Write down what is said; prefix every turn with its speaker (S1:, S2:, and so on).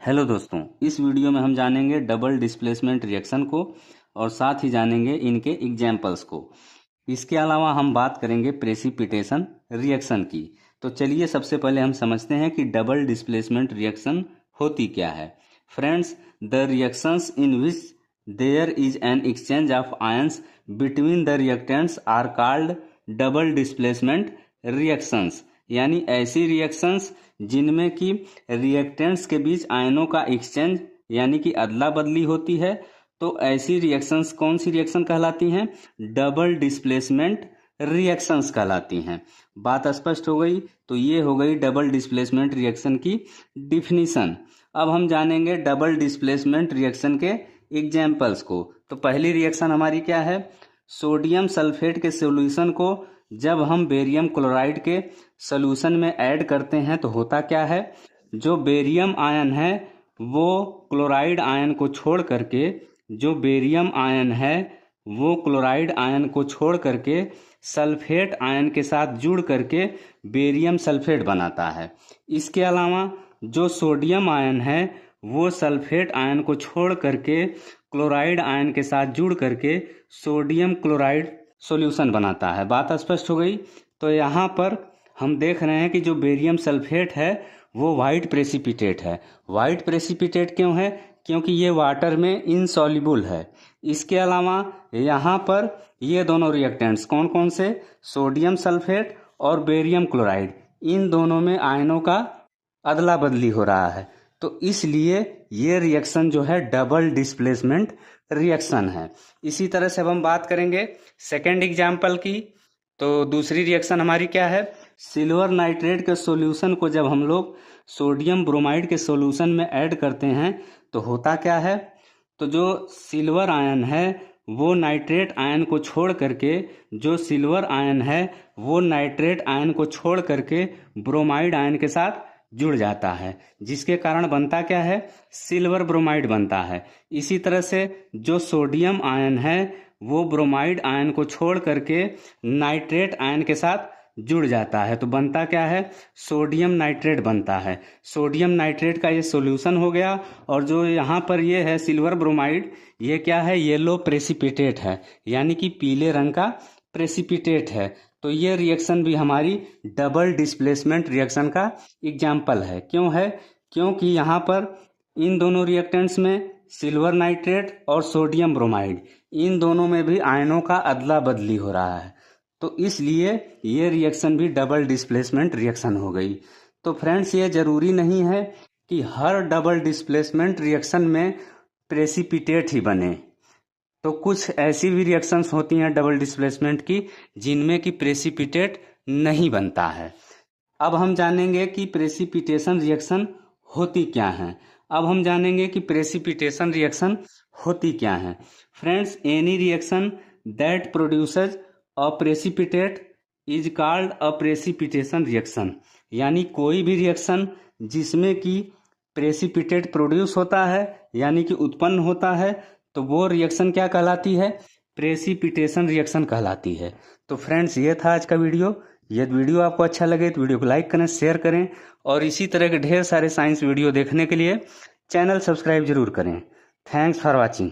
S1: Hello दोस्तों, इस video में हम जानेंगे डबल डिस्प्लेसमेंट रिएक्शन को और साथ ही जानेंगे इनके एग्जाम्पल्स को। इसके अलावा हम बात करेंगे प्रेसिपिटेशन रिएक्शन की। तो चलिए सबसे पहले हम समझते हैं कि डबल डिस्प्लेसमेंट रिएक्शन होती क्या है। Friends, the reactions in which there is an exchange of ions between the reactants are called double displacement reactions. यानी ऐसी रिएक्शंस जिनमें कि रिएक्टेंट्स के बीच आयनों का एक्सचेंज यानी कि अदला बदली होती है, तो ऐसी रिएक्शंस कौन सी रिएक्शन कहलाती हैं? डबल डिस्प्लेसमेंट रिएक्शंस कहलाती हैं। बात स्पष्ट हो गई। तो ये हो गई डबल डिस्प्लेसमेंट रिएक्शन की डिफिनीशन। अब हम जानेंगे डबल डिस्प्लेसमेंट रिएक्शन के एग्जाम्पल्स को। तो पहली रिएक्शन हमारी क्या है? सोडियम सल्फेट के सॉल्यूशन को जब हम बेरियम क्लोराइड के सॉल्यूशन में ऐड करते हैं तो होता क्या है? जो बेरियम आयन है वो क्लोराइड आयन को छोड़ करके सल्फेट आयन के साथ जुड़ करके बेरियम सल्फेट बनाता है। इसके अलावा जो सोडियम आयन है वो सल्फेट आयन को छोड़ करके क्लोराइड आयन के साथ जुड़ करके सोडियम क्लोराइड सॉल्यूशन बनाता है। बात स्पष्ट हो गई। तो यहाँ पर हम देख रहे हैं कि जो बेरियम सल्फेट है वो वाइट प्रेसिपिटेट है। वाइट प्रेसिपिटेट क्यों है? क्योंकि ये वाटर में इनसॉल्युबल है। इसके अलावा यहाँ पर ये दोनों रिएक्टेंट्स कौन कौन से? सोडियम सल्फेट और बेरियम क्लोराइड, इन दोनों में आयनों का अदला बदली हो रहा है। तो इसलिए ये रिएक्शन जो है डबल डिस्प्लेसमेंट रिएक्शन है। इसी तरह से अब हम बात करेंगे सेकेंड एग्जाम्पल की। तो दूसरी रिएक्शन हमारी क्या है? सिल्वर नाइट्रेट के सॉल्यूशन को जब हम लोग सोडियम ब्रोमाइड के सॉल्यूशन में ऐड करते हैं तो होता क्या है? तो जो सिल्वर आयन है वो नाइट्रेट आयन को छोड़ करके ब्रोमाइड आयन के साथ जुड़ जाता है, जिसके कारण बनता क्या है? सिल्वर ब्रोमाइड बनता है। इसी तरह से जो सोडियम आयन है वो ब्रोमाइड आयन को छोड़ करके नाइट्रेट आयन के साथ जुड़ जाता है, तो बनता क्या है? सोडियम नाइट्रेट बनता है। सोडियम नाइट्रेट का ये सॉल्यूशन हो गया। और जो यहाँ पर ये है सिल्वर ब्रोमाइड, ये क्या है? येलो प्रेसिपिटेट है, यानी कि पीले रंग का प्रेसिपिटेट है। तो ये रिएक्शन भी हमारी डबल डिस्प्लेसमेंट रिएक्शन का एग्जाम्पल है। क्यों है? क्योंकि यहाँ पर इन दोनों रिएक्टेंट्स में सिल्वर नाइट्रेट और सोडियम ब्रोमाइड, इन दोनों में भी आयनों का अदला बदली हो रहा है। तो इसलिए ये रिएक्शन भी डबल डिस्प्लेसमेंट रिएक्शन हो गई। तो फ्रेंड्स, ये जरूरी नहीं है कि हर डबल डिस्प्लेसमेंट रिएक्शन में प्रेसिपिटेट ही बने। तो कुछ ऐसी भी रिएक्शंस होती हैं डबल डिस्प्लेसमेंट की जिनमें कि प्रेसिपिटेट नहीं बनता है। अब हम जानेंगे कि प्रेसिपिटेशन रिएक्शन होती क्या है। Friends, any reaction that produces a precipitate is called a precipitation reaction. यानी कोई भी रिएक्शन जिसमें कि प्रेसिपिटेट प्रोड्यूस होता है यानी कि उत्पन्न होता है, तो वो रिएक्शन क्या कहलाती है? प्रेसिपिटेशन रिएक्शन कहलाती है। तो फ्रेंड्स, ये था आज का वीडियो। यदि वीडियो आपको अच्छा लगे तो वीडियो को लाइक करें, शेयर करें और इसी तरह के ढेर सारे साइंस वीडियो देखने के लिए चैनल सब्सक्राइब जरूर करें। Thanks for watching.